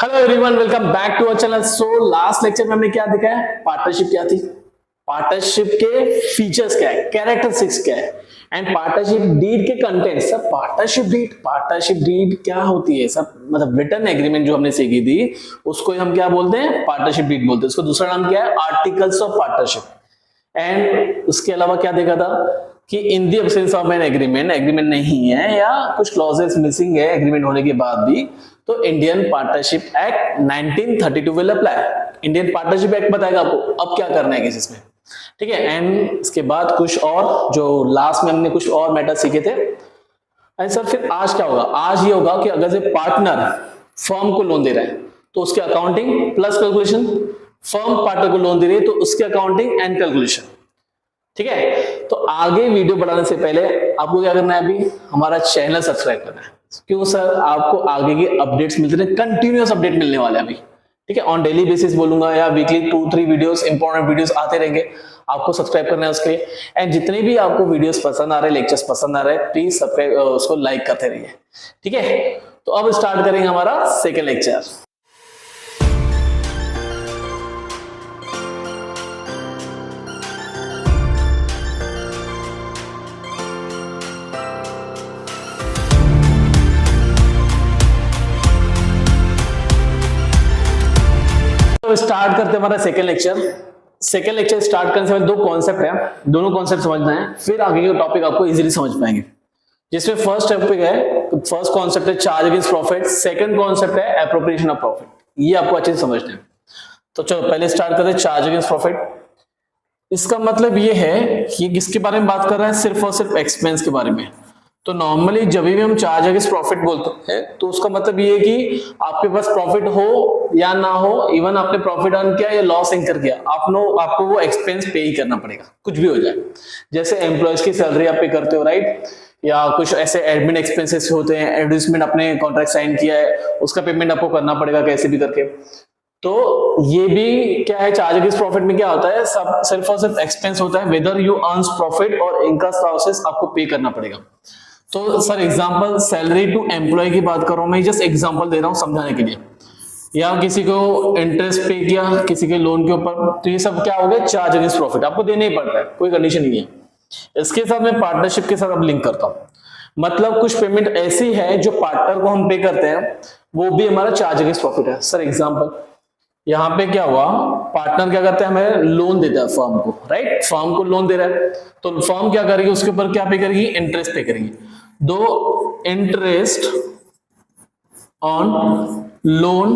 Hello everyone, welcome back to our channel. So last lecture में हमने क्या देखा है, पार्टनरशिप क्या थी, पार्टनरशिप के फीचर्स क्या है, कैरेक्टरिस्टिक्स क्या है, एंड पार्टनरशिप डीड के कंटेंट्स। सब पार्टनरशिप डीड क्या होती है, सब मतलब रिटर्न एग्रीमेंट जो हमने सीखी थी उसको हम क्या बोलते हैं, पार्टनरशिप डीड बोलते हैं। उसको दूसरा नाम क्या है, आर्टिकल्स ऑफ पार्टनरशिप। एंड उसके अलावा क्या देखा था कि in the absence of an agreement नहीं है या कुछ क्लॉजेस मिसिंग है एग्रीमेंट होने के बाद भी, तो Indian partnership act 1932 will apply. Indian partnership act बताएगा आपको अब क्या करना है केसेस में, ठीक है। एंड इसके बाद कुछ और जो लास्ट में हमने कुछ और मैटर सीखे थे। एंड सर फिर आज क्या होगा, आज ये होगा कि अगर से पार्टनर फर्म को लोन दे रहा है तो उसके accounting plus calculation, firm partner को लोन दे रही है तो उसके अकाउंटिंग एंड कैलकुलेशन, ठीक है। तो आगे वीडियो बढ़ाने से पहले आपको क्या करना है, अभी हमारा चैनल सब्सक्राइब करना है। क्यों सर, आपको आगे के अपडेट्स मिलते रहे, कंटिन्यूअस अपडेट मिलने वाले हैं अभी, ठीक है। ऑन डेली बेसिस बोलूंगा या वीकली 2-3 वीडियोस, इंपॉर्टेंट वीडियोस आते रहेंगे, आपको सब्सक्राइब करना है उसके लिए। एंड जितने भी आपको वीडियोस पसंद आ रहे हैं, लेक्चर्स पसंद आ रहे हैं, प्लीज सब्सक्राइब, उसको लाइक करते रहिए, ठीक है। तो अब स्टार्ट करेंगे हमारा सेकेंड लेक्चर। स्टार्ट करते हैं हमारा सेकेंड लेक्चर स्टार्ट करने से पहले दो कॉन्सेप्ट है, दोनों कॉन्सेप्ट समझना है, फिर आगे के टॉपिक आपको इजीली समझ पाएंगे। जिसमें फर्स्ट टॉपिक है, फर्स्ट कॉन्सेप्ट है charge against profit, second concept है एप्रोप्रिएशन ऑफ प्रॉफिट। ये आपको अच्छे से समझना है। तो चलो पहले स्टार्ट करते हैं चार्ज अगेंस्ट प्रॉफिट। इसका मतलब ये है कि किसके बारे में बात कर रहा है, सिर्फ और सिर्फ एक्सपेंस के बारे में। तो नॉर्मली जब भी हम चार्ज अगेंस्ट प्रॉफिट बोलते हैं तो उसका मतलब ये है कि आपके पास प्रॉफिट हो या ना हो, इवन आपने प्रॉफिट अर्न किया या लॉस इंकर किया, आपको वो एक्सपेंस पे ही करना पड़ेगा, कुछ भी हो जाए। जैसे एम्प्लॉयज की सैलरी आप पे करते हो, राइट, या कुछ ऐसे एडमिन एक्सपेंसेस होते हैं, एडवर्टाइजमेंट आपने कॉन्ट्रैक्ट साइन किया है, उसका पेमेंट आपको करना पड़ेगा कैसे भी करके। तो ये भी क्या है, चार्ज अगेंस्ट प्रॉफिट में क्या होता है, सब सिर्फ और सिर्फ एक्सपेंस होता है, वेदर यू अर्न्स प्रॉफिट और इनकम लॉसेस आपको पे करना पड़ेगा। तो sir example, salary to employ की बात कर रहा हूं मैं, जस्ट एग्जांपल दे रहा हूं समझाने के लिए। या किसी को इंटरेस्ट पे किया किसी के लोन के ऊपर, तो ये सब क्या हो गया, चार्ज अगेंस्ट प्रॉफिट, आपको देना ही पड़ रहा है, कोई कंडीशन नहीं है। इसके साथ मैं पार्टनरशिप के साथ अब लिंक करता हूं। मतलब कुछ पेमेंट ऐसी है जो पार्टनर को हम पे करते हैं, वो भी हमारा चार्ज अगेंस्ट प्रॉफिट है। सर एग्जाम्पल, यहाँ पे क्या हुआ, पार्टनर क्या करता है, हमें लोन देता है फर्म को, राइट, फर्म को लोन दे रहा है, तो फर्म क्या करेगी, उसके ऊपर क्या पे करेगी, इंटरेस्ट पे करेगी। दो interest on loan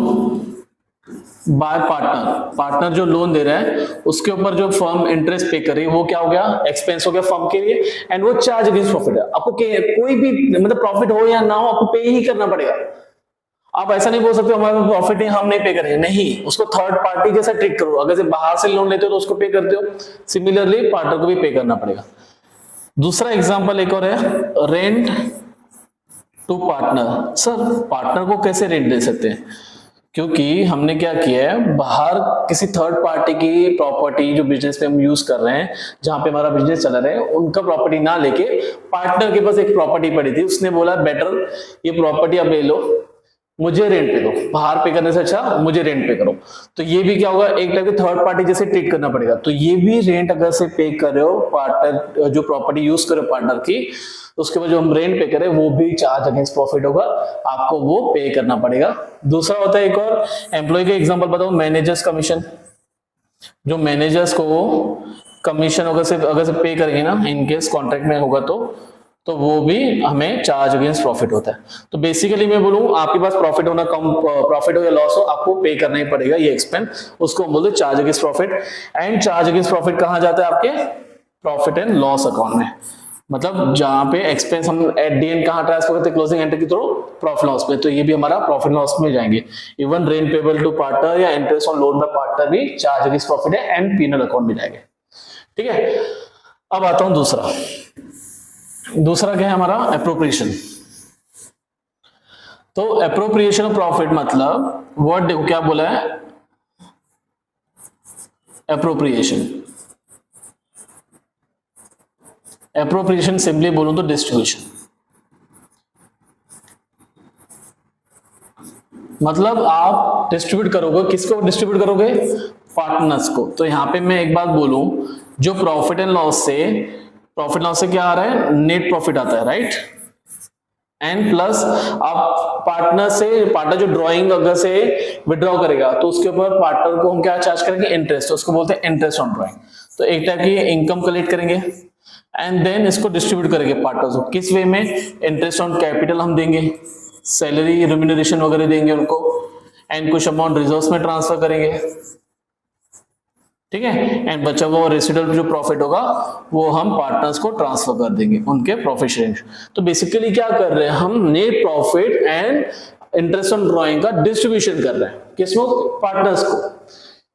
by partner जो लोन दे रहा है उसके ऊपर जो फर्म इंटरेस्ट पे करे वो क्या हो गया, एक्सपेंस हो गया फर्म के लिए, एंड वो चार्ज अगेंस्ट प्रॉफिट है। आपको कोई भी मतलब प्रॉफिट हो या ना हो, आपको पे ही करना पड़ेगा। आप ऐसा नहीं बोल सकते हमारे प्रॉफिट है हम नहीं पे करेंगे, नहीं, उसको थर्ड पार्टी जैसा ट्रीट करो। अगर से बाहर से लोन लेते हो तो उसको पे करते हो, सिमिलरली पार्टनर को भी पे करना पड़ेगा। दूसरा एग्जांपल एक और है, rent to partner. Sir partner को कैसे रेंट दे सकते हैं, क्योंकि हमने क्या किया है, बाहर किसी थर्ड पार्टी की प्रॉपर्टी जो बिजनेस पे हम यूज कर रहे हैं, जहां पे हमारा बिजनेस चला रहा है, उनका प्रॉपर्टी ना लेके पार्टनर के पास एक प्रॉपर्टी पड़ी थी, उसने बोला बेटर ये प्रॉपर्टी अब ले लो, मुझे रेंट पे दो, बाहर पे करने से अच्छा मुझे रेंट पे करो। तो ये भी क्या होगा, एक टाइप के थर्ड पार्टी जैसे ट्रीट करना पड़ेगा। तो ये भी रेंट अगर से पे कर रहे हो, पार्टनर जो प्रॉपर्टी यूज करे पार्टनर की, उसके बाद जो हम रेंट पे करें वो भी चार्ज अगेंस्ट प्रॉफिट होगा, आपको वो पे करना पड़ेगा। दूसरा होता है एक और, एम्प्लॉय के एग्जांपल बताओ, मैनेजर्स कमीशन। जो मैनेजर्स को कमीशन अगर से पे करेंगे ना, इनकेस कॉन्ट्रैक्ट में होगा तो वो भी हमें चार्ज अगेंस्ट प्रॉफिट होता है। तो बेसिकली मैं बोलूं, आपके पास प्रॉफिट होना कम, प्रॉफिट हो या लॉस हो, आपको पे करना ही पड़ेगा ये एक्सपेंस, उसको हम बोलते हैं charge against profit. And charge against profit कहां जाता है, आपके प्रॉफिट एंड लॉस अकाउंट में। मतलब जहां पे एक्सपेंस हम एट डी एंड कहां ट्रांसफर करते हैं, क्लोजिंग एंट्री के थ्रू प्रॉफिट लॉस में, तो ये भी हमारा प्रॉफिट लॉस में जाएंगे। Even rent payable to partner या interest on loan by partner भी चार्ज अगेंस्ट प्रॉफिट है एंड पीनल अकाउंट में जाएंगे, ठीक है। अब आता हूं दूसरा क्या है हमारा, एप्रोप्रिएशन। तो एप्रोप्रिएशन ऑफ प्रॉफिट मतलब वर्ड देखो क्या बोला है, एप्रोप्रिएशन सिंपली बोलूं तो डिस्ट्रीब्यूशन। मतलब आप डिस्ट्रीब्यूट करोगे, किसको डिस्ट्रीब्यूट करोगे? पार्टनर्स को। तो यहाँ पे मैं एक बात बोलूं, जो प्रॉफिट एंड लॉस से क्या आ रहा है? नेट प्रॉफिट आता है, राइट? एंड प्लस आप पार्टनर जो ड्रॉइंग अगर से विड्रॉ करेगा तो उसके ऊपर पार्टनर को हम क्या चार्ज करेंगे? इंटरेस्ट। उसको बोलते हैं इंटरेस्ट ऑन ड्रॉइंग। तो एक टाइप की इनकम कलेक्ट करेंगे एंड देन इसको डिस्ट्रीब्यूट करेंगे पार्टनर्स को। किस वे में? इंटरेस्ट ऑन कैपिटल हम देंगे, सैलरी रिम्यूनरेशन वगैरह देंगे उनको, एंड कुछ अमाउंट रिजर्व्स में ट्रांसफर करेंगे, ठीक है? एंड बचा हुआ रेसिडुअल जो प्रॉफिट होगा वो हम पार्टनर्स को ट्रांसफर कर देंगे उनके प्रॉफिट शेयरिंग। तो बेसिकली क्या कर रहे हैं हम? Net profit and interest on drawing का डिस्ट्रीब्यूशन कर रहे हैं। किसको? पार्टनर्स को।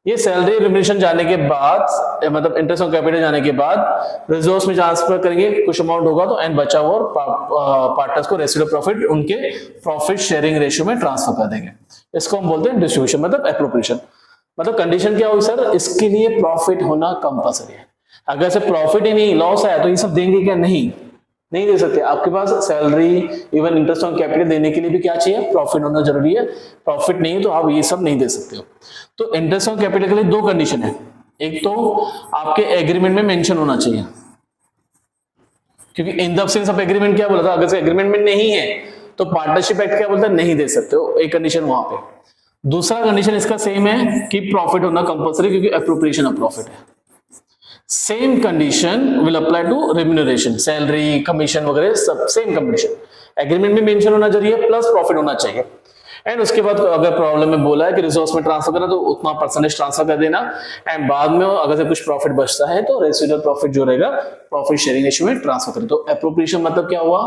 ये सैलरी रिम्यूनरेशन जाने के बाद, मतलब इंटरेस्ट ऑन कैपिटल जाने के बाद रिजर्व्स में ट्रांसफर करेंगे, कुछ अमाउंट होगा तो, एंड बचा हुआ पार्टनर्स को रेसिडुअल प्रॉफिट उनके प्रॉफिट शेयरिंग रेशियो में ट्रांसफर कर देंगे। इसको हम बोलते हैं डिस्ट्रीब्यूशन, मतलब एप्रोप्रिएशन। मतलब कंडीशन क्या होगी सर? इसके लिए प्रॉफिट होना कंपल्सरी है। अगर से प्रॉफिट ही नहीं, लॉस आया तो ये सब देंगे क्या? नहीं दे सकते। आपके पास salary, even interest on capital देने के लिए भी क्या चाहिए? प्रॉफिट होना जरूरी है। प्रॉफिट नहीं तो आप ये सब नहीं दे सकते हो। तो इंटरेस्ट ऑन कैपिटल के लिए दो कंडीशन है। एक तो आपके एग्रीमेंट में मेंशन होना चाहिए, क्योंकि in the absence of agreement क्या बोला था? अगर से एग्रीमेंट में नहीं है तो पार्टनरशिप एक्ट क्या बोलता है? नहीं दे सकते हो। एक कंडीशन वहां पे। दूसरा कंडीशन इसका सेम है कि प्रॉफिट होना कंपल्सरी, क्योंकि एप्रोप्रिएशन ऑफ प्रॉफिट है। Same condition will apply to remuneration, salary, commission वगैरह सब सेम कंडीशन। एग्रीमेंट में मेंशन होना जरूरी है, प्लस प्रॉफिट होना चाहिए। एंड उसके बाद अगर प्रॉब्लम में बोला है कि रिसोर्स में ट्रांसफर करना तो उतना परसेंटेज ट्रांसफर कर देना, एंड बाद में अगर से कुछ प्रॉफिट बचता है तो रेसिडुअल प्रॉफिट जो रहेगा प्रॉफिट शेयरिंग रेशियो में ट्रांसफर करें। तो एप्रोप्रिएशन मतलब क्या हुआ?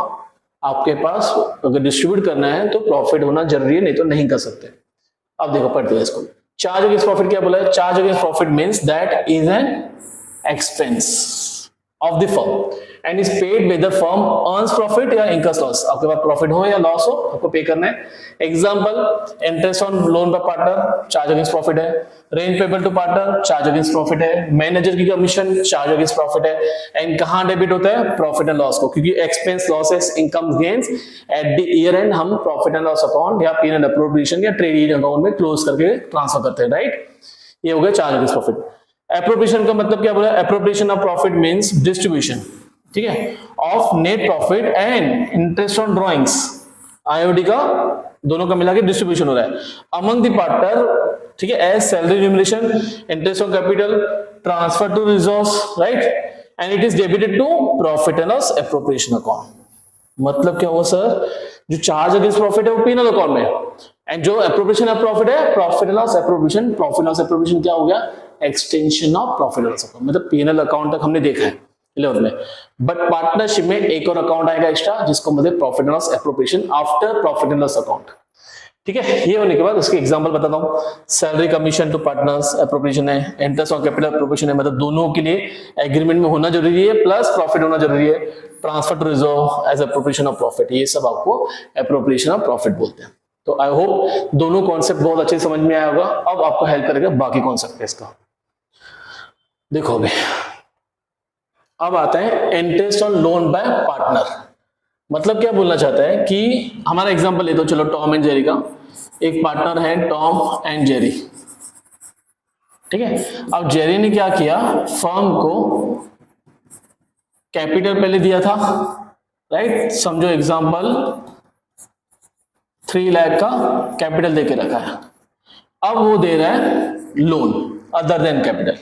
आपके पास अगर डिस्ट्रीब्यूट करना है तो प्रॉफिट होना जरूरी है, नहीं तो नहीं कर सकते। अब देखो पढ़ते हैं इसको। चार्ज अगेंस्ट प्रॉफिट क्या बोला है? Charge against profit means that is an expense of the firm and is paid whether firm earns profit या इनकम्स लॉस। आपके पास प्रॉफिट हो या लॉस हो, आपको पे करना है। Example, interest on loan by partner, charge against profit है। Rent payable to partner, charge against profit है। मैनेजर की कमीशन, चार्ज अगेंस्ट प्रॉफिट है। एंड कहां डेबिट होता है? प्रॉफिट एंड लॉस को, क्योंकि expense, losses, income, gains at the year end हम प्रॉफिट एंड लॉस अकाउंट या पी एंड एप्रोप्रिएशन या ट्रेड अकाउंट में क्लोज करके ट्रांसफर करते हैं, राइट? ये हो गया चार्ज अगेंस्ट प्रॉफिट। एप्रोप्रिएशन का मतलब क्या बोला? Appropriation of profit means distribution, ठीक है, of net profit and interest on drawings, IOD का दोनों का मिला के डिस्ट्रीब्यूशन हो रहा है अमंग द पार्टनर, ठीक है, as salary remuneration, interest on capital, transfer to reserves, right, and it is debited to profit and loss appropriation account. मतलब क्या हुआ सर? जो चार्ज अगेंस्ट प्रॉफिट है वो पीनल अकाउंट में, एंड जो एप्रोप्रिएशन ऑफ प्रॉफिट है profit and loss appropriation. Profit loss appropriation क्या हो गया? Extension of profit and loss account. मतलब पीएनएल अकाउंट तक हमने देखा है 11 में, बट पार्टनरशिप में एक और अकाउंट आएगा एक्स्ट्रा जिसको मतलब profit and loss appropriation after profit and loss account, ठीक है। ये होने के बाद उसके एग्जांपल बताता हूं। Salary commission to partners appropriation है, इंटरेस्ट ऑन कैपिटल एप्रोप्रिएशन है, मतलब दोनों के लिए एग्रीमेंट में होना जरूरी है, प्लस प्रॉफिट होना जरूरी है। Transfer to reserve as appropriation of profit, ये सब आपको एप्रोप्रिएशन ऑफ प्रॉफिट बोलते हैं। तो आई होप दोनों कॉन्सेप्ट बहुत अच्छे समझ में आया होगा। अब आपको हेल्प करेगा बाकी कॉन्सेप्ट इसका। देखोगे अब आता है interest on loan by partner. मतलब क्या बोलना चाहता है कि हमारा एग्जांपल ले दो, चलो टॉम एंड जेरी का। एक पार्टनर है टॉम एंड जेरी, ठीक है। अब जेरी ने क्या किया? फर्म को कैपिटल पहले दिया था, राइट, समझो एग्जांपल 3 लाख का कैपिटल देके रखा है। अब वो दे रहा है loan other than capital,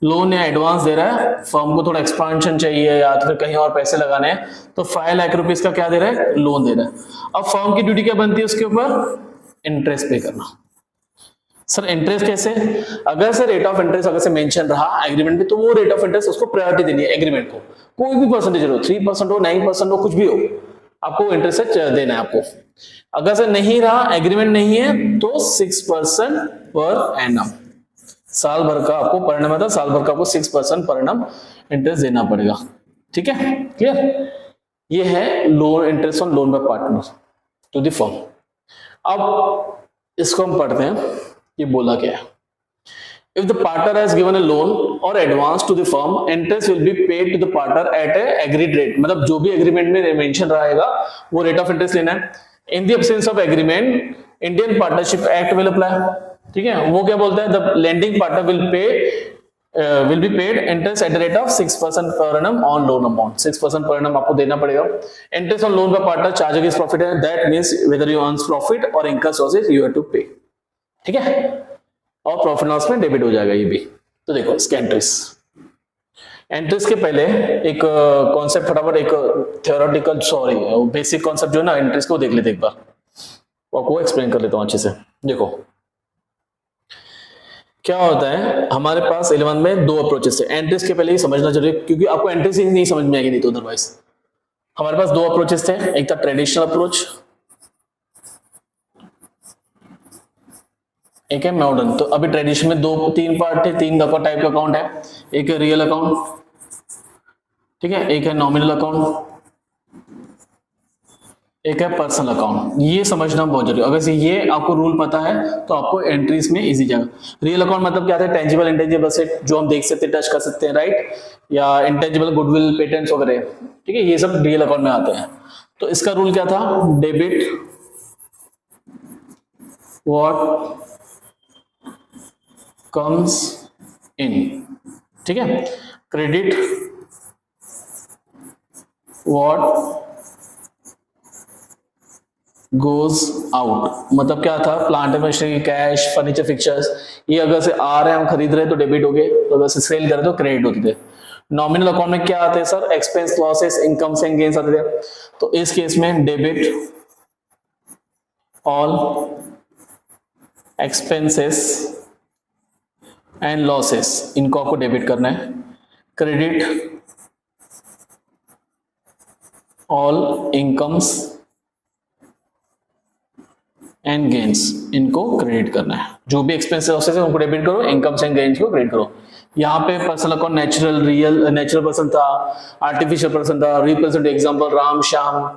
loan या एडवांस दे रहा है। फर्म को थोड़ा एक्सपांशन चाहिए या तो फिर कहीं और पैसे लगाने हैं, तो 5 लाख रुपीस का क्या दे रहा है? लोन दे रहा है। अब फर्म की ड्यूटी क्या बनती है उसके ऊपर? इंटरेस्ट पे करना। सर इंटरेस्ट कैसे? अगर सर रेट ऑफ इंटरेस्ट अगर से मेंशन रहा एग्रीमेंट में, तो वो रेट ऑफ इंटरेस्ट उसको प्रायोरिटी देनी है एग्रीमेंट को। कोई भी परसेंटेज हो, 3% हो, 9% हो, कुछ भी हो, आपको इंटरेस्ट देना है आपको। अगर सर नहीं रहा, एग्रीमेंट नहीं है, तो 6% पर एनम, साल भर का आपको पर एनम, साल भर का आपको 6% पर एनम इंटरेस्ट देना पड़ेगा, ठीक है, क्लियर। ये है loan, interest on loan by partner to the firm. अब इसको हम पढ़ते हैं, ये बोला क्या है। If the partner has given a loan or advance to the firm, interest will be paid to the partner at a agreed rate। मतलब जो भी एग्रीमेंट में मेंशन रहेगा वो रेट ऑफ इंटरेस्ट लेना है। In the absence of agreement, Indian partnership act will apply, ठीक है। वो क्या बोलता है, the lending partner will be paid interest at the rate of 6% per annum on loan amount, 6% per annum आपको देना पड़ेगा। इंटरेस्ट ऑन लोन का पार्टनर चार्ज अगेंस्ट प्रॉफिट है, that means whether you earns profit और income losses you have to pay, ठीक है। और profit loss में डेबिट हो जाएगा ये भी। तो देखो इसके एंट्रीज के पहले एक कॉन्सेप्ट फटाफट, एक थियोरेटिकल सॉरी बेसिक कॉन्सेप्ट जो है ना एंट्रीज को देख लेते एक बार, आपको एक्सप्लेन कर लेता हूं अच्छे से। देखो क्या होता है, हमारे पास 11 में दो अप्रोचेस है। एंट्रीज के पहले ही समझना जरूरी है, क्योंकि आपको एंट्रीज ही नहीं समझ में आएगी नहीं तो अदरवाइज। हमारे पास दो अप्रोचेस थे, एक था ट्रेडिशनल अप्रोच, एक है मॉडर्न। तो अभी ट्रेडिशन में तीन पार्ट थे, तीन टाइप का अकाउंट है। एक है रियल अकाउंट, ठीक है, एक है नॉमिनल अकाउंट, एक है पर्सनल अकाउंट। ये समझना बहुत जरूरी है। अगर ये आपको रूल पता है तो आपको एंट्रीज में इजी जाएगा। रियल अकाउंट मतलब क्या है, टेंजिबल इंटेंजिबल एसेट जो हम देख सकते हैं, टच कर सकते हैं, राइट, या इंटेंजिबल गुडविल, पेटेंट्स वगैरह, ठीक है, ये सब रियल अकाउंट में आते हैं। तो इसका रूल क्या था, डेबिट व्हाट कम्स इन, ठीक है, क्रेडिट व्हाट गोज आउट। मतलब क्या था, plant machinery, cash, furniture, fixtures, ये अगर से आ रहे हैं, हम खरीद रहे हैं तो डेबिट हो गए, तो अगर से सेल कर रहे तो क्रेडिट होते थे। नॉमिनल अकाउंट में क्या आते हैं sir, expense, losses, incomes and gains आते थे। तो इस केस में debit all expenses and losses, इनको आपको डेबिट करना है। Credit all incomes and gains, इनको क्रेडिट करना है। जो भी एक्सपेंसेस लॉसेस है उनको डेबिट करो, इनकम्स एंड गेन्स को क्रेडिट करो। यहाँ पे पर्सनल अकाउंट नेचुरल पर्सन था, आर्टिफिशियल पर्सन था, रिप्रेजेंट एग्जांपल राम श्याम,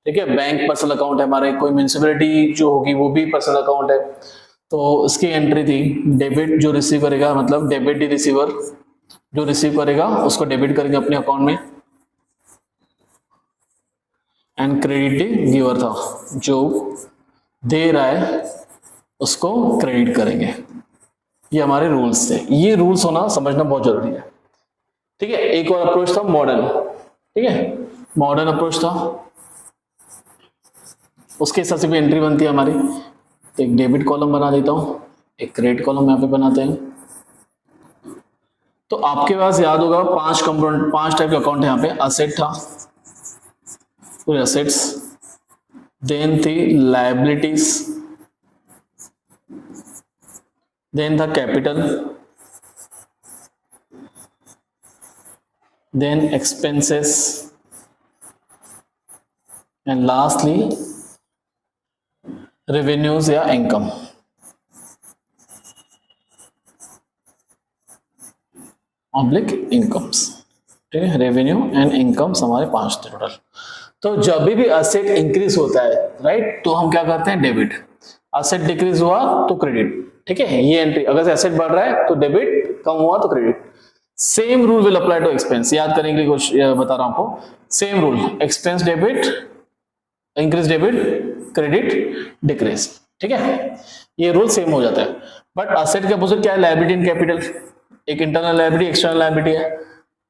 ठीक है। बैंक पर्सनल अकाउंट है हमारे, कोई म्युनिसिपैलिटी जो होगी वो भी पर्सनल अकाउंट है। तो इसकी एंट्री थी डेबिट, जो रिसीव करेगा, मतलब डेबिट दी रिसीवर, जो रिसीव करेगा उसको डेबिट करेंगे अपने अकाउंट में, एंड क्रेडिट दी गिवर था, जो दे रहा है उसको क्रेडिट करेंगे। ये हमारे रूल्स थे। ये रूल्स होना समझना बहुत जरूरी है, ठीक है। एक और अप्रोच था मॉडर्न, ठीक है, मॉडर्न अप्रोच था, उसके हिसाब से भी एंट्री बनती है हमारी। तो एक डेबिट कॉलम बना देता हूं, एक क्रेडिट कॉलम यहाँ पे बनाते हैं। तो आपके पास याद होगा 5 कंपोनेंट, 5 टाइप के अकाउंट है यहाँ पे। असेट था, पूरे असेट्स, देन थी लायबिलिटीज, देन था capital, then expenses, and lastly revenues या इनकम। ऑब्लिक इनकम्स, ठीक है, रेवेन्यू एंड इनकम्स हमारे 5 थे टोटल। तो जब भी असेट इंक्रीज होता है, राइट, तो हम क्या करते हैं, डेबिट। असेट डिक्रीज हुआ तो क्रेडिट, ठीक है, ये एंट्री। अगर एसेट बढ़ रहा है तो डेबिट, कम हुआ तो credit. Same rule will apply to expense, याद करने के लिए कुछ बता रहा हूं आपको। Same rule, expense debit, increase debit, credit decrease, ठीक है, ये रूल सेम हो जाता है। बट असेट के अपोजिट क्या है, लायबिलिटी एंड कैपिटल। एक इंटरनल लायबिलिटी, एक्सटर्नल लायबिलिटी है।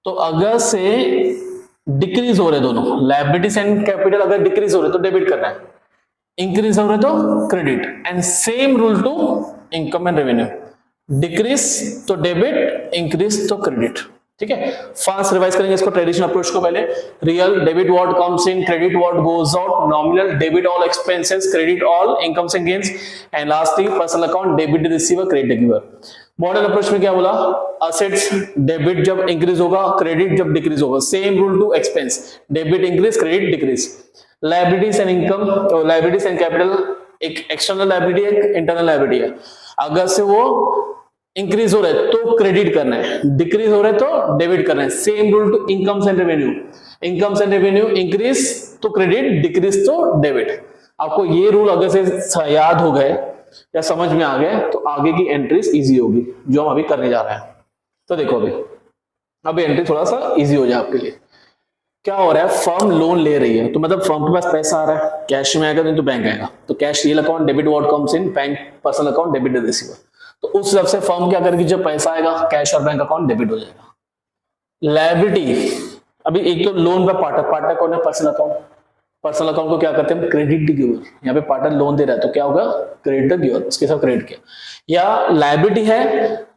तो अगर से डिक्रीज हो रहे दोनों, लायबिलिटीज एंड कैपिटल अगर डिक्रीज हो रहे तो डेबिट करना है, इंक्रीज हो रहे तो credit. And same rule to income and revenue, decrease तो डेबिट, इंक्रीज तो क्रेडिट, ठीक है। फास्ट रिवाइज करेंगे इसको, ट्रेडिशनल अप्रोच को पहले। Real, debit what comes in, credit what goes out. Nominal, debit all expenses, credit all incomes and gains. And lastly personal account, debit receiver, credit giver. Modern approach में क्या बोला, assets debit जब increase होगा, credit जब decrease होगा। Same rule to expense, debit increase, credit decrease. Liabilities and income, liabilities and capital, एक external liability है, एक इंटरनल लायबिलिटी है। अगर से वो इंक्रीज हो रहा है तो क्रेडिट करना है, डिक्रीज हो रहा है तो डेबिट करना है। Same rule to incomes and revenue, incomes and revenue increase तो क्रेडिट, डिक्रीज तो डेबिट। आपको ये रूल अगर से याद हो गए या समझ में आ गए तो आगे की एंट्रीज इजी होगी जो हम अभी करने जा रहे हैं। तो देखो अभी एंट्री थोड़ा सा इजी हो जाए आपके लिए। क्या हो रहा है, फर्म लोन ले रही है तो मतलब फर्म के पास पैसा आ रहा है, कैश में आएगा तो बैंक आएगा, तो cash real account debit what comes in bank personal account debit receiver. तो उस हिसाब से फर्म क्या करेगी, जब पैसा आएगा कैश और बैंक अकाउंट डेबिट हो जाएगा। लायबिलिटी, अभी एक तो लोन पे पार्टनर, पार्टनर कौन है, पर्सनल अकाउंट, पर्सनल अकाउंट को क्या करते हैं, क्रेडिट गिवर, यहाँ पे पार्टनर लोन दे रहा है तो क्या होगा, क्रेडिट गिवर, उसके साथ क्रेडिट किया। या लायबिलिटी है,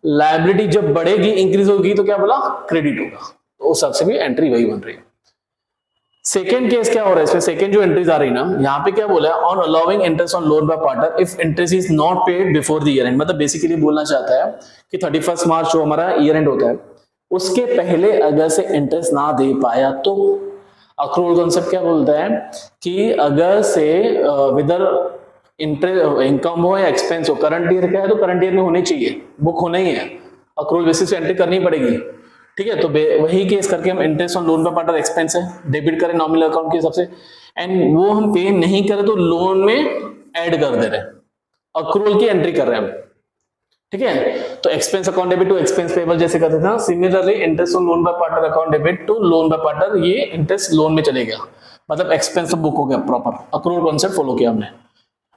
लायबिलिटी जब बढ़ेगी इंक्रीज होगी तो क्या बोला, क्रेडिट होगा, तो उस हिसाब से भी एंट्री वही बन रही है। सेकेंड केस क्या हो रहा है इसमें, सेकेंड जो एंट्रीज आ रही ना, यहाँ पे क्या बोला है, on allowing interest on loan by partner if interest is not paid before the year and, मतलब बेसिकली बोलना चाहता है कि 31 मार्च जो हमारा ईयर एंड होता है उसके पहले अगर से इंटरेस्ट ना दे पाया तो अक्रूवल कॉन्सेप्ट क्या बोलता है कि अगर से विदर इंटरेस्ट इनकम हो या एक्सपेंस हो, करंट ईयर का है तो करंट ईयर में होनी चाहिए, बुक होना ही है, अक्रूवल बेसिस पे एंट्री करनी पड़ेगी, ठीक है। तो वही केस करके हम इंटरेस्ट ऑन लोन पे पार्टनर एक्सपेंस है डेबिट करें नॉमिनल अकाउंट के हिसाब से, एंड वो हम पे नहीं करें तो लोन में ऐड कर दे रहे हैं, अक्रूवल की एंट्री कर रहे हैं हम, ठीक है। तो expense account debit to expense payable जैसे करते थे, similarly interest on loan by partner account debit to loan by partner, ये इंटरेस्ट लोन में चले गया, मतलब एक्सपेंस तो बुक हो गया प्रॉपर, अक्रूवल कॉन्सेप्ट फॉलो किया हमने।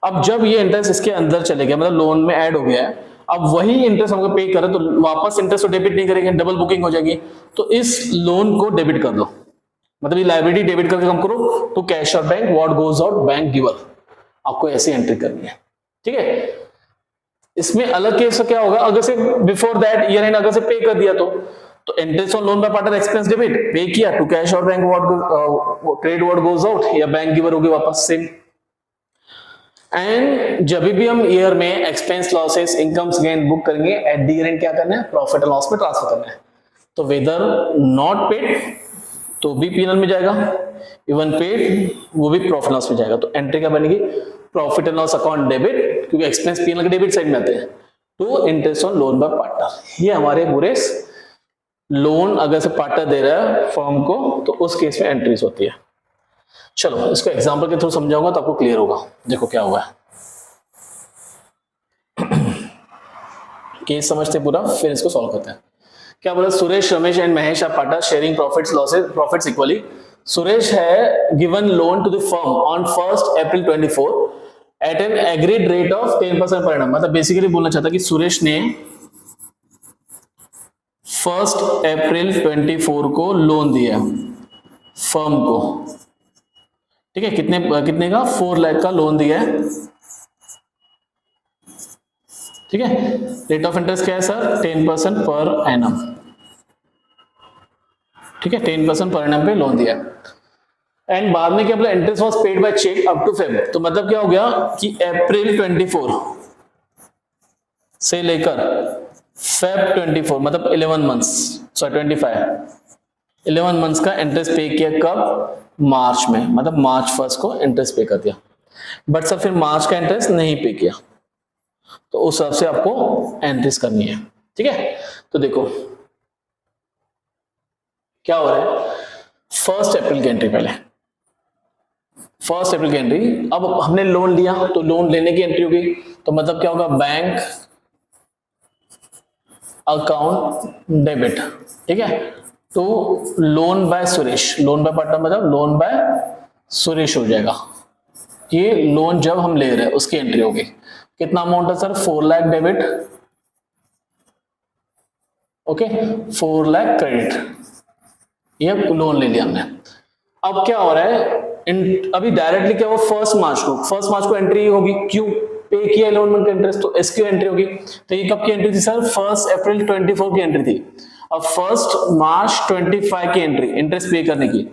अब जब ये इंटरेस्ट इसके अंदर चले गया, मतलब लोन में ऐड हो गया है, अब वही इंटरेस्ट हमको पे करें तो वापस इंटरेस्ट तो डेबिट नहीं करेंगे, डबल बुकिंग हो जाएगी, तो इस लोन को डेबिट कर दो, मतलब ये लायबिलिटी डेबिट करके कम करो तो कैश और bank what goes out bank giver, आपको ऐसी एंट्री करनी है, ठीक है। इसमें अलग केस क्या होगा, अगर से बिफोर दैट ईयर एंड अगर से पे कर दिया तो interest on loan by partner expense debit पे किया टू कैश और bank what credit what goes out, या बैंक गिवर होगी वापस सेम। एंड जब भी हम ईयर में expense losses incomes gain book करेंगे एट द ईयर एंड क्या करना है, प्रॉफिट एंड लॉस में ट्रांसफर करना है। तो वेदर नॉट पेड तो भी पीएनएल में जाएगा, इवन पेड वो भी प्रॉफिट लॉस में जाएगा, तो एंट्री क्या बनेगी, profit and loss account debit, क्योंकि एक्सपेंस पीएनएल के डेबिट साइड में आते हैं, to interest on loan by partner. ये हमारे पूरे लोन अगर से पार्टनर दे रहा है फर्म को तो उस केस में एंट्रीज होती है। चलो इसको एग्जांपल के थ्रू समझाऊंगा तो आपको क्लियर होगा। देखो क्या हुआ है, केस समझते पूरा फिर इसको सॉल्व करते हैं। क्या बोला, Suresh Ramesh and Mahesh are partner sharing profits losses profits equally. Suresh है given loan to the firm on 1 April 24 at an agreed rate of 10% per annum, मतलब बेसिकली बोलना चाहता कि सुरेश ने 1 अप्रैल 24 को लोन दिया फर्म को, ठीक है, कितने का, 4 लाख का लोन दिया है, ठीक है। रेट ऑफ इंटरेस्ट क्या है सर, 10% पर एनम, ठीक है, 10% पर एनम पे लोन दिया। एंड बाद में क्या बोला, interest was paid by cheque up to Feb, तो मतलब क्या हो गया कि अप्रैल 24 से लेकर फेब 24 मतलब 11 मंथ्स, सॉरी 11 मंथ्स का इंटरेस्ट पे किया, कब, मार्च में, मतलब मार्च 1 को इंटरेस्ट पे कर दिया, बट सर फिर मार्च का इंटरेस्ट नहीं पे किया, तो उस हिसाब से आपको एंट्रीज करनी है, ठीक है। तो देखो क्या हो रहा है, 1 अप्रैल की एंट्री, पहले 1 अप्रैल की एंट्री, अब हमने लोन लिया तो लोन लेने की एंट्री होगी, तो मतलब क्या होगा, बैंक अकाउंट डेबिट, ठीक है, तो loan by Suresh, loan by partner मतलब लोन बाय सुरेश हो जाएगा, ये लोन जब हम ले रहे हैं उसकी एंट्री होगी। कितना अमाउंट है sir, 4 lakh debit, okay, 4 lakh credit, ये लोन ले लिया हमने। अब क्या हो रहा है, अभी डायरेक्टली क्या हुआ, 1 मार्च को एंट्री होगी, क्यों, पे किया लोन में इंटरेस्ट, तो इसकी एंट्री होगी। तो ये कब की एंट्री थी सर, 1 अप्रैल 24 की एंट्री थी। अब 1 मार्च 25 की एंट्री, इंटरेस्ट पे करने की,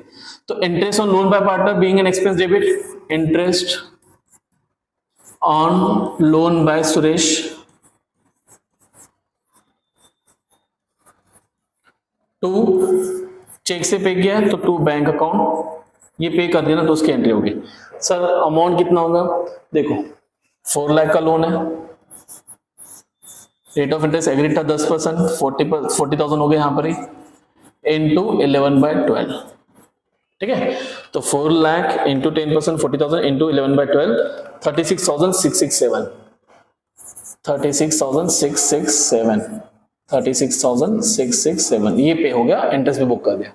तो interest on loan by partner being an expense debit, interest on loan by Suresh to cheque से पे किया तो टू बैंक अकाउंट, ये पे कर दिया ना तो उसकी एंट्री होगी। सर अमाउंट कितना होगा, देखो 4 लाख का लोन है, रेट ऑफ इंटरेस्ट एग्रीड था 10%, 40,000 हो गए यहाँ पर ही, इनटू 11/12, ठीक है। तो 4 लाख इंटू 10%, 40,000 इंटू 11/12, 36,667, 36,667, 36,667 ये पे हो गया, इंटरेस्ट भी बुक कर दिया।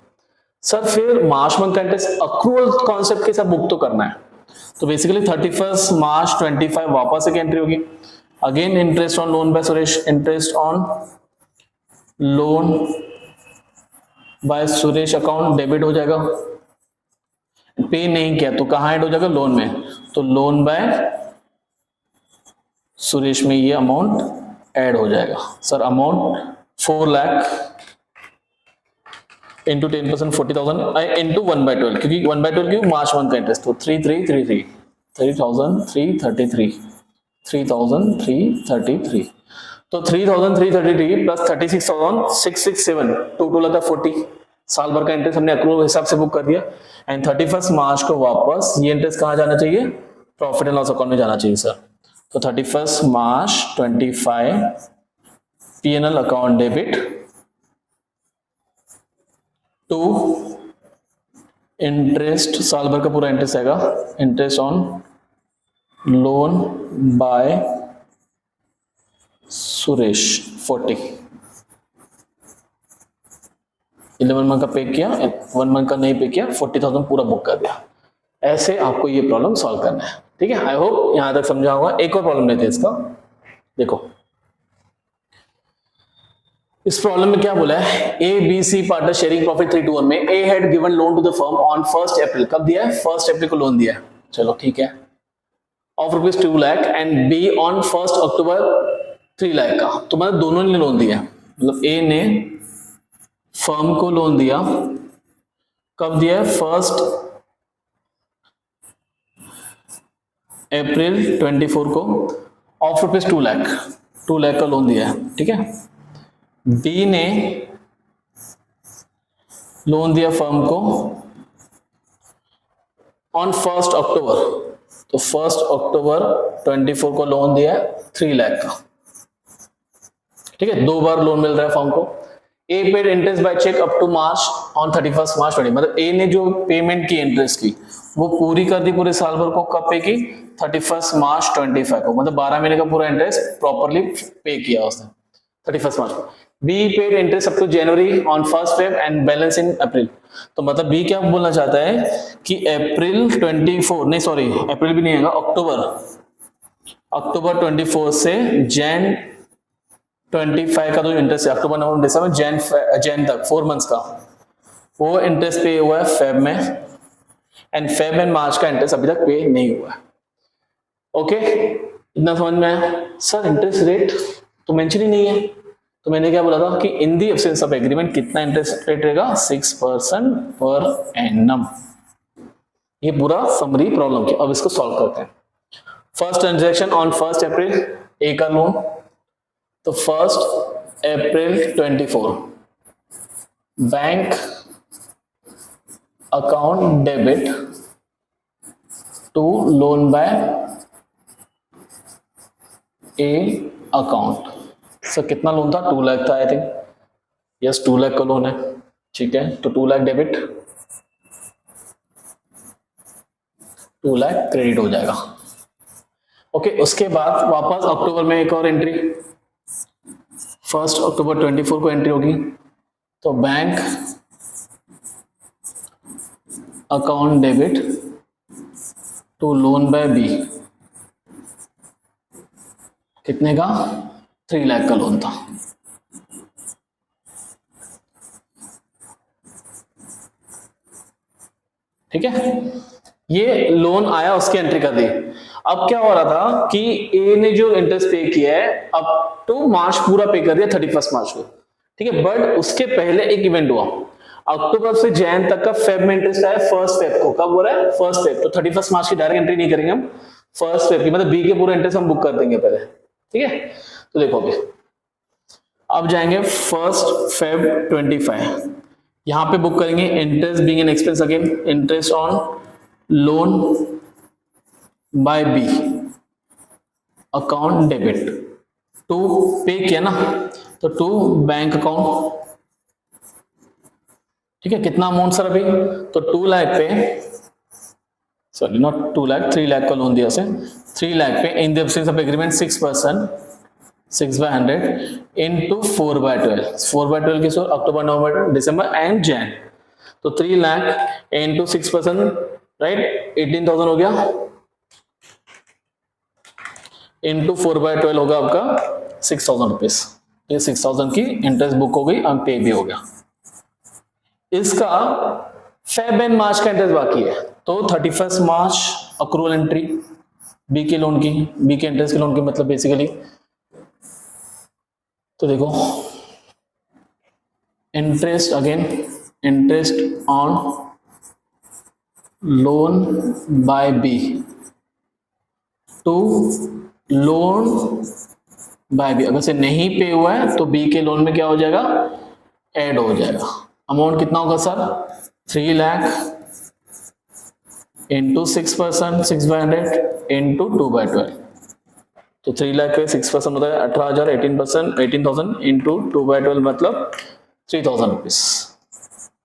सर फिर मार्च मंथ का इंटरेस्ट अक्रूवल कॉन्सेप्ट के साथ बुक तो करना है, तो बेसिकली 31 मार्च 25 वापस एक एंट्री होगी। Again interest on loan by Suresh, interest on loan by Suresh account debit हो जाएगा। पे नहीं किया तो कहां ऐड हो जाएगा, लोन में, तो लोन बाय सुरेश में ये अमाउंट ऐड हो जाएगा। Sir amount 4 lakh into 10% 40,000 into 1/12, क्योंकि 1/12 क्यों, मार्च मंथ का इंटरेस्ट, तो 3,333 तो 3,333 प्लस 36,667 टोटल आता है 40। साल भर का इंटरेस्ट हमने अक्रूवल हिसाब से बुक कर दिया। एंड 31 मार्च को वापस ये इंटरेस्ट कहाँ जाना चाहिए, प्रॉफिट एंड लॉस अकाउंट में जाना चाहिए सर। तो 31 March 25 P&L account debit to interest, साल भर का पूरा इंटरेस्ट आएगा, interest on loan by Suresh 40। 11 month का पे किया, 1 मंथ का नहीं पे किया, 40,000 पूरा बुक कर दिया। ऐसे आपको ये प्रॉब्लम सॉल्व करना है, ठीक है। आई होप यहां तक समझा होगा। एक और प्रॉब्लम लेते हैं इसका, देखो इस प्रॉब्लम में क्या बोला है, A B C partner sharing profit 3 to 1 में A had given loan to the firm on 1 April, कब दिया है, 1 अप्रैल को लोन दिया है, चलो ठीक है, of rupees 2 lakh, and be on 1 अक्टूबर 3 लाख का, तो मतलब दोनों ने लोन दिया, मतलब ए ने फर्म को लोन दिया, कब दिया है, 1 अप्रैल 24 को, ऑफ रुपीज 2 लाख का लोन दिया है, ठीक है। बी ने लोन दिया फर्म को ऑन 1 अक्टूबर, तो 1 अक्टूबर 24 को लोन दिया है 3 लाख का, ठीक है, 2 बार लोन मिल रहा है फर्म को। A paid interest by cheque up to March on 31 March 20, मतलब ए ने जो पेमेंट की इंटरेस्ट की वो पूरी कर दी पूरे साल भर को, कब पे की, 31 मार्च 25 को, मतलब 12 महीने का पूरा इंटरेस्ट प्रॉपरली पे किया उसने 31 मार्च को। B paid interest up to January on 1 Feb and balance in April, तो मतलब बी क्या बोलना चाहता है कि अप्रैल 24, नहीं सॉरी अप्रैल भी नहीं आएगा, अक्टूबर 24 से जैन 25 का जो इंटरेस्ट है, अक्टूबर नवंबर दिसंबर जैन तक 4 मंथ्स का, वो इंटरेस्ट पे हुआ है फेब में, एंड फेब एंड मार्च का इंटरेस्ट अभी तक पे नहीं हुआ है। ओके, इतना समझ में आया। सर इंटरेस्ट रेट तो मेंशन ही नहीं है, तो मैंने क्या बोला था कि in the absence of agreement कितना इंटरेस्ट रेट रहेगा, 6% पर एनम। ये पूरा समरी प्रॉब्लम की, अब इसको सॉल्व करते हैं। First transaction on 1 April A का लोन, तो 1 April 24 bank account debit to loan by A account. Sir कितना लोन था, 2 लाख था आई थिंक, यस 2 लाख का लोन है, ठीक है, तो 2 लाख डेबिट, 2 लाख क्रेडिट हो जाएगा। ओके, उसके बाद वापस अक्टूबर में एक और एंट्री, 1 अक्टूबर 24 को एंट्री होगी, तो bank account debit to loan by B, कितने का, 3 लाख का लोन था, ठीक है। ये लोन आया, उसकी एंट्री कर दी। अब क्या हो रहा था कि ए ने जो इंटरेस्ट पे किया है अप टू मार्च पूरा पे कर दिया 31 मार्च को, ठीक है, बट उसके पहले एक इवेंट हुआ, अक्टूबर से जैन तक का फेब में इंटरेस्ट आया 1 फेब को, कब हो रहा है, 1 फेब, तो 31 मार्च की डायरेक्ट एंट्री नहीं करेंगे हम, 1 फेब की, मतलब बी के पूरा इंटरेस्ट हम बुक कर देंगे पहले, ठीक है। तो देखो अभी अब जाएंगे 1 फेब 25, यहां पे बुक करेंगे interest being an expense, again interest on loan by B account debit to, pay किया ना, तो टू बैंक अकाउंट, ठीक है, कितना अमाउंट सर अभी, तो 2 लाख पे, सॉरी नॉट 2 लाख, 3 लाख का लोन दिया से, 3 लाख पे in the absence of agreement 6%, 6/100 into 4/12, 4/12 की sir October November December and Jain, तो 3 लाख इंटू 6%, राइट, 18,000 हो गया, इंटू 4/12 होगा आपका 6,000 रुपीज। ये 6,000 की इंटरेस्ट बुक हो गई, अब पे भी हो गया। इसका फेब एंड मार्च का इंटरेस्ट बाकी है, तो 31 मार्च अक्रूवल एंट्री बी के लोन की, बी के इंटरेस्ट के लोन की मतलब बेसिकली, तो देखो interest, again interest on loan by B to loan by B, अगर से नहीं पे हुआ है तो बी के लोन में क्या हो जाएगा, ऐड हो जाएगा। अमाउंट कितना होगा सर, 3 लाख इंटू 6%, 6/100 इंटू 2/12, तो 3 लाख पे 6% होता है 18,000, 18%, 18,000 इंटू 2/12 मतलब 3,000 रुपीज।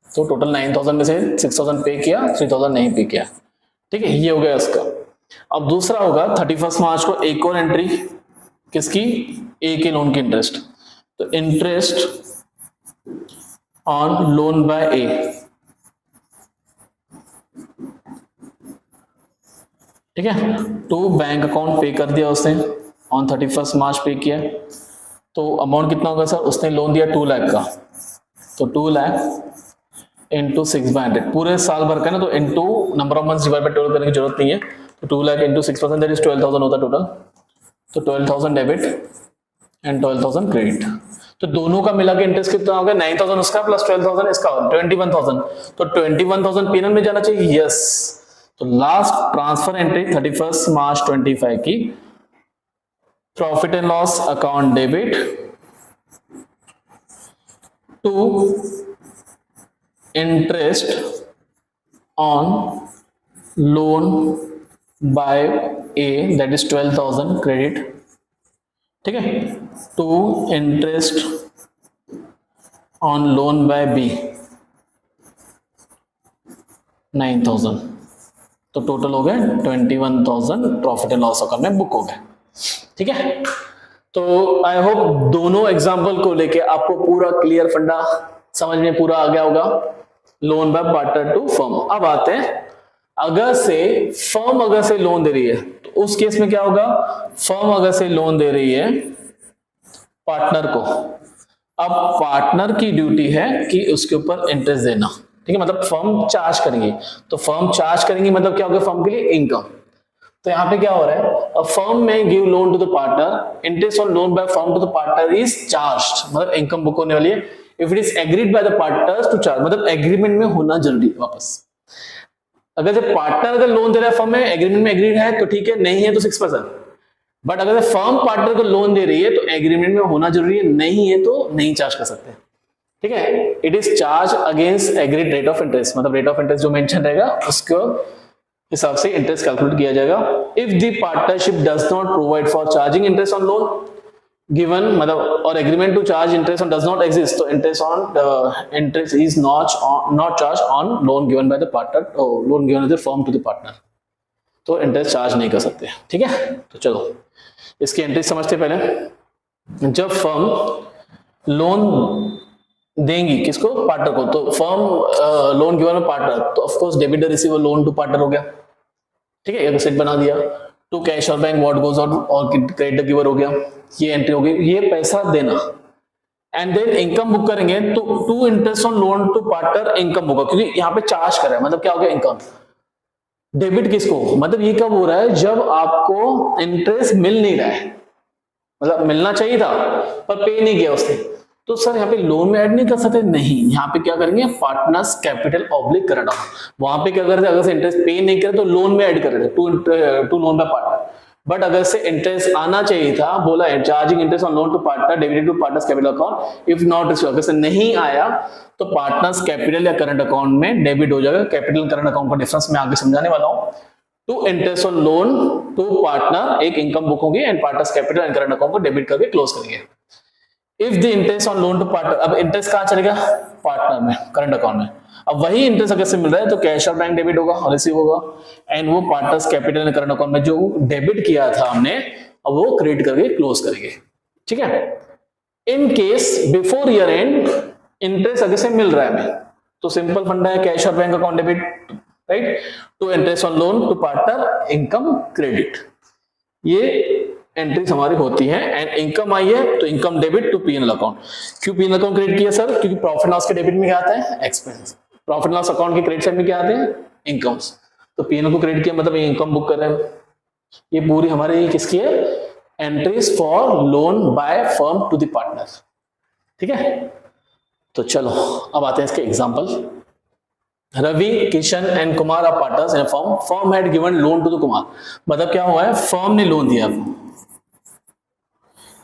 तो टोटल 9,000 में से 6,000 पे किया, 3,000 नहीं पे किया, ठीक है, ये हो गया इसका। अब दूसरा होगा 31 मार्च को एक और एंट्री, किसकी, ए के लोन की इंटरेस्ट, तो इंटरेस्ट ऑन लोन बाय ए, ठीक है, टू बैंक अकाउंट पे कर दिया उसने, ऑन 31 मार्च पे किया, तो अमाउंट कितना होगा सर, उसने लोन दिया 2 लाख का, तो 2 लाख इंटू 6/100, पूरे साल भर का ना, तो into number of months divide by 12 करने की जरूरत नहीं है, तो 2 लाख इंटू 6% दैट इज 12,000 होता टोटल, तो 12,000 डेबिट एंड 12,000 क्रेडिट। तो दोनों का मिला के इंटरेस्ट कितना हो गया, 9,000 उसका प्लस 12,000 इसका, 21,000, तो 21,000 पीएनएल में जाना चाहिए, यस। तो लास्ट ट्रांसफर एंट्री 31 मार्च 25 की profit and loss account debit to interest on loan by A that is 12,000 credit, ठीक है, to interest on loan by B 9,000, तो टोटल हो गए 21,000 प्रॉफिट एंड लॉस अकाउंट में बुक हो गए, ठीक है। तो आई होप दोनों एग्जांपल को लेके आपको पूरा क्लियर फंडा समझ में पूरा आ गया होगा, loan by partner to firm. अब आते हैं, अगर से फर्म अगर से लोन दे रही है तो उस केस में क्या होगा, फर्म अगर से लोन दे रही है पार्टनर को, अब पार्टनर की ड्यूटी है कि उसके ऊपर इंटरेस्ट देना, ठीक है, मतलब फर्म चार्ज करेंगी, तो फर्म चार्ज करेंगी मतलब क्या होगा, फर्म के लिए इनकम। तो यहाँ पे क्या हो रहा है, अ फर्म में give loan to the partner, interest on loan by firm to the partner is charged, मतलब इनकम बुक होने वाली है, if it is agreed by the partners to charge, मतलब एग्रीमेंट में होना जरूरी है वापस। अगर जब पार्टनर अगर लोन दे रहा है फर्म में, एग्रीमेंट में एग्रीड है तो ठीक है, नहीं है तो 6%, बट अगर फर्म पार्टनर को लोन दे रही है तो एग्रीमेंट में होना जरूरी है, नहीं है तो नहीं चार्ज कर सकते, ठीक है। It is charge against agreed rate of interest, मतलब रेट ऑफ इंटरेस्ट जो मेंशन रहेगा उसको हिसाब से इंटरेस्ट कैलकुलेट किया जाएगा। If the partnership does not provide for charging interest on loan given, मतलब और agreement to charge interest on does not exist, तो interest is not charge on loan given by the partner, loan given by the firm to the partner, तो interest charge नहीं कर सकते, ठीक है। तो चलो इसकी एंट्री समझते पहले। जब फर्म लोन देंगी किसको, पार्टनर को, तो firm loan given by partner, तो of course debtor receiver loan to partner हो गया, ठीक है, एक सेट बना दिया, टू कैश और बैंक व्हाट गोज आउट और क्रेडिटर गिवर हो गया, ये एंट्री हो गई, ये पैसा देना, एंड देन इनकम बुक करेंगे तो to interest on loan to partner income होगा, क्योंकि यहाँ पे चार्ज कर रहा है, मतलब क्या हो गया, इनकम। डेबिट किसको, मतलब ये कब हो रहा है, जब आपको इंटरेस्ट मिल नहीं रहा है, मतलब मिलना चाहिए था पर पे नहीं किया उसने, तो सर यहाँ पे लोन में ऐड नहीं कर सकते, नहीं, यहाँ पे क्या करेंगे, partners capital oblique current account, वहां पे क्या करते, अगर से इंटरेस्ट पे नहीं करे तो लोन में ऐड कर रहे थे to loan by partner, but अगर से इंटरेस्ट आना चाहिए था, बोला है charging interest on loan to partner debited to partners capital account, if not अगर से नहीं आया तो पार्टनर्स कैपिटल या करंट अकाउंट में डेबिट हो जाएगा। कैपिटल करंट अकाउंट का डिफरेंस मैं आगे समझाने वाला हूँ। To interest on loan to partner एक इनकम बुक होगी and partners capital and current account को डेबिट करके क्लोज करेंगे। If the interest on loan to partner, अब इंटरेस्ट कहां चलेगा, पार्टनर में, करंट अकाउंट में, अब वही इंटरेस्ट अगर से मिल रहा है तो कैश और बैंक डेबिट होगा और रिसीव होगा, एंड वो partners capital and current account में जो डेबिट किया था हमने, अब वो क्रेडिट करके क्लोज करेंगे, ठीक है। In case before year and interest अगर से मिल रहा है हमें, तो सिंपल फंडा है, कैश और bank account debit, right, to interest on loan to partner income credit, ये एंट्रीज हमारी होती है। एंड इनकम आई है तो income debit to PNL account. क्यों पीएनएल अकाउंट क्रेडिट किया सर? क्योंकि प्रॉफिट लॉस के डेबिट में क्या आता है? एक्सपेंस। प्रॉफिट लॉस अकाउंट के क्रेडिट साइड में क्या आते हैं? इनकम्स। तो पीएनएल को क्रेडिट किया मतलब इनकम बुक कर रहे हैं। ये पूरी हमारी किसकी है? Entries for loan by firm to the partner, ठीक है। तो चलो अब आते हैं इसके example. Ravi, Kishan and Kumar are partners in a firm. Firm had given loan to the Kumar. मतलब क्या हुआ है? फर्म ने लोन दिया,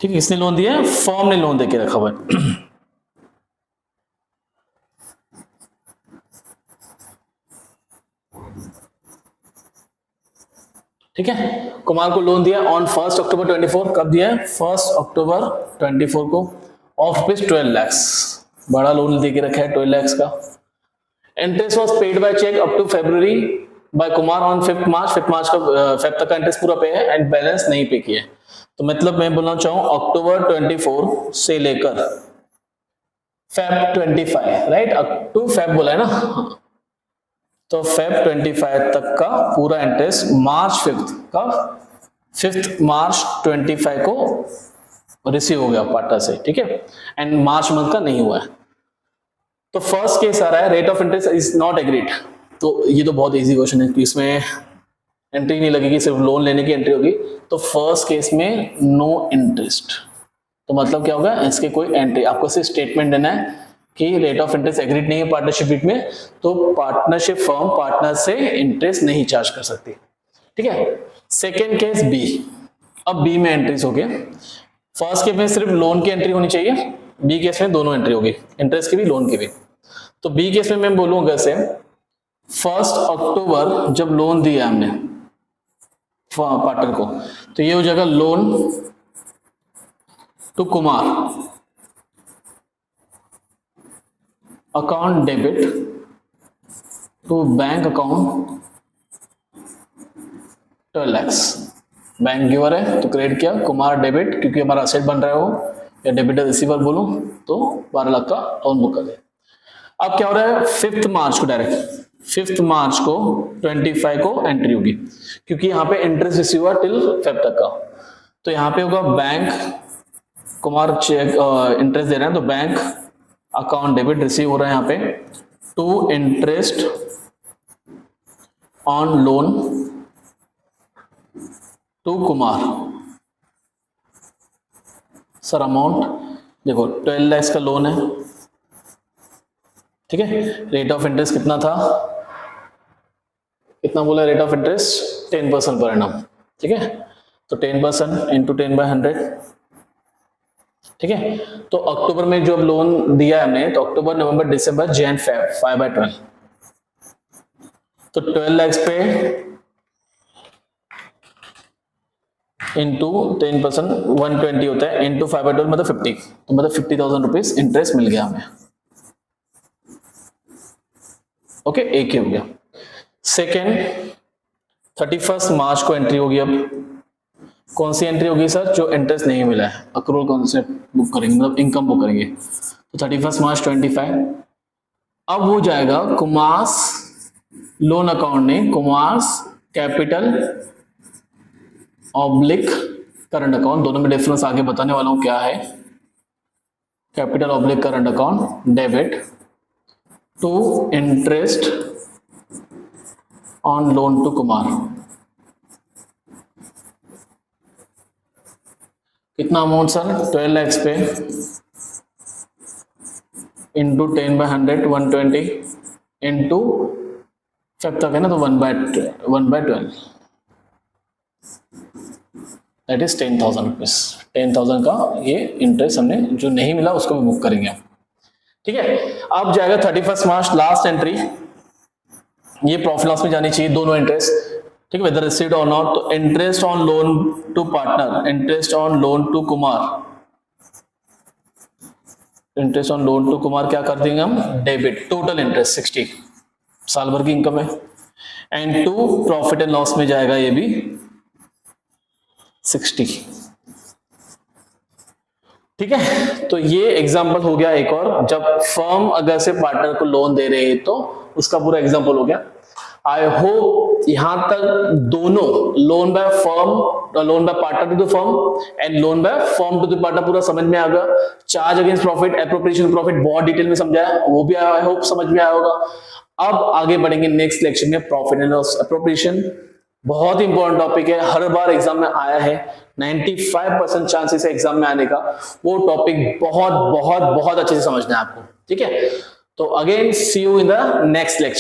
ठीक है। किसने लोन दिया? फर्म ने लोन देके रखा हुआ है। ठीक है, कुमार को लोन दिया ऑन 1 अक्टूबर 24। कब दिया है? 1 अक्टूबर 24 को, ऑफ रुपीज 12 लाख। बड़ा लोन देके रखा है 12 लाख का। Interest was paid by cheque up to February by Kumar on 5 March. 5 March का फेब तक का इंटरेस्ट पूरा पे है एंड बैलेंस नहीं पे किया है। तो मतलब मैं बोलना चाहूँ अक्टूबर 24 से लेकर Feb 25, right, up to Feb बोला है ना, तो फेब 25 तक का पूरा इंटरेस्ट मार्च 5 का 5 मार्च 25 को रिसीव हो गया पार्टनर से, ठीक है। एंड मार्च मंथ का नहीं हुआ है। तो फर्स्ट केस आ रहा है rate of interest is not agreed. तो ये तो बहुत इजी क्वेश्चन है कि इसमें एंट्री नहीं लगेगी, सिर्फ लोन लेने की एंट्री होगी। तो फर्स्ट केस में नो इंटरेस्ट, तो मतलब क्या होगा? इसके कोई एंट्री, आपको सिर्फ स्टेटमेंट देना है कि रेट ऑफ इंटरेस्ट एग्रीड नहीं है पार्टनरशिप बीट में, तो पार्टनरशिप फर्म पार्टनर से इंटरेस्ट नहीं चार्ज कर सकती, ठीक है। Second case B. अब बी में एंट्रीज हो गया। फर्स्ट केस में सिर्फ लोन की एंट्री होनी चाहिए, बी केस में दोनों एंट्री होगी, इंटरेस्ट की भी लोन की भी। तो बी केस में मैं बोलूंगा से 1 अक्टूबर जब लोन दिया हमने पार्टनर को, तो ये हो जाएगा loan to Kumar account debit to bank account 12 lakh. Bank giver है तो क्रेडिट किया, कुमार डेबिट क्योंकि हमारा असेट बन रहा है वो, या डेबिट रिसीवर बोलूं तो 12 लाख का लोन बुक कर दे। अब क्या हो रहा है? 5 मार्च को डायरेक्ट 5 मार्च को 25 को एंट्री होगी, क्योंकि यहाँ पे इंटरेस्ट रिसीव हुआ टिल फेब तक का। तो यहाँ पे होगा बैंक, कुमार चेक इंटरेस्ट दे रहे हैं तो बैंक अकाउंट डेबिट रिसीव हो रहा है यहाँ पे to interest on loan to Kumar. Sir amount देखो 12 लाख का लोन है, ठीक है। रेट ऑफ इंटरेस्ट कितना था? कितना बोला rate of interest? 10% per annum, ठीक है। तो 10% इंटू 10/100, ठीक है। तो अक्टूबर में जो लोन दिया है हमने, तो अक्टूबर नवंबर दिसंबर जैन फेब 5/12, तो 12 लाख पे इंटू 10% 120 होता है, इंटू 5/12 मतलब 50, तो मतलब 50,000 रुपीज इंटरेस्ट मिल गया हमें। ओके, एक ही हो गया। सेकेंड 31 मार्च को एंट्री होगी। अब कौन सी एंट्री होगी सर? जो इंटरेस्ट नहीं मिला है, अक्रूवल कॉन्सेप्ट बुक करेंगे, मतलब इनकम बुक करेंगे। तो 31 मार्च 25। अब वो जाएगा कुमार्स लोन अकाउंट ने Kumar's capital oblique current account, दोनों में डिफरेंस आगे बताने वाला हूं क्या है। Capital oblique current account debit to interest on loan to Kumar. कितना अमाउंट सर? 12 लाख पे इंटू 10/100 120 इंटू फेब तक है ना, तो 1/12 दैट इज 10,000 रुपीज। 10,000 का ये इंटरेस्ट हमने जो नहीं मिला उसको भी बुक करेंगे, ठीक है। अब जाएगा 31 मार्च लास्ट एंट्री, ये प्रॉफिट लॉस में जानी चाहिए दोनों इंटरेस्ट, ठीक है, वेदर रिसीव्ड और नॉट। तो interest on loan to partner, interest on loan to Kumar, interest on loan to Kumar क्या कर देंगे हम? डेबिट, टोटल इंटरेस्ट 60 साल भर की इनकम है, and to profit and loss में जाएगा ये भी 60। ठीक है, तो ये एग्जांपल हो गया एक और, जब फर्म अगर से पार्टनर को लोन दे रहे हैं तो उसका पूरा एग्जांपल हो गया। आई होप यहां तक दोनों loan by firm, loan by partner to the firm and loan by firm to the partner पूरा समझ में आ गया। Charge against profit, appropriation profit बहुत डिटेल में समझाया, वो भी आई होप समझ में आया होगा। अब आगे बढ़ेंगे नेक्स्ट लेक्चर में, प्रॉफिट एंड लॉस एप्रोप्रिएशन। बहुत इंपॉर्टेंट टॉपिक है, हर बार एग्जाम में आया है, 95% चांसेस है एग्जाम में आने का। वो टॉपिक बहुत बहुत बहुत अच्छे से समझना है आपको, ठीक है। तो again see you in the next lecture.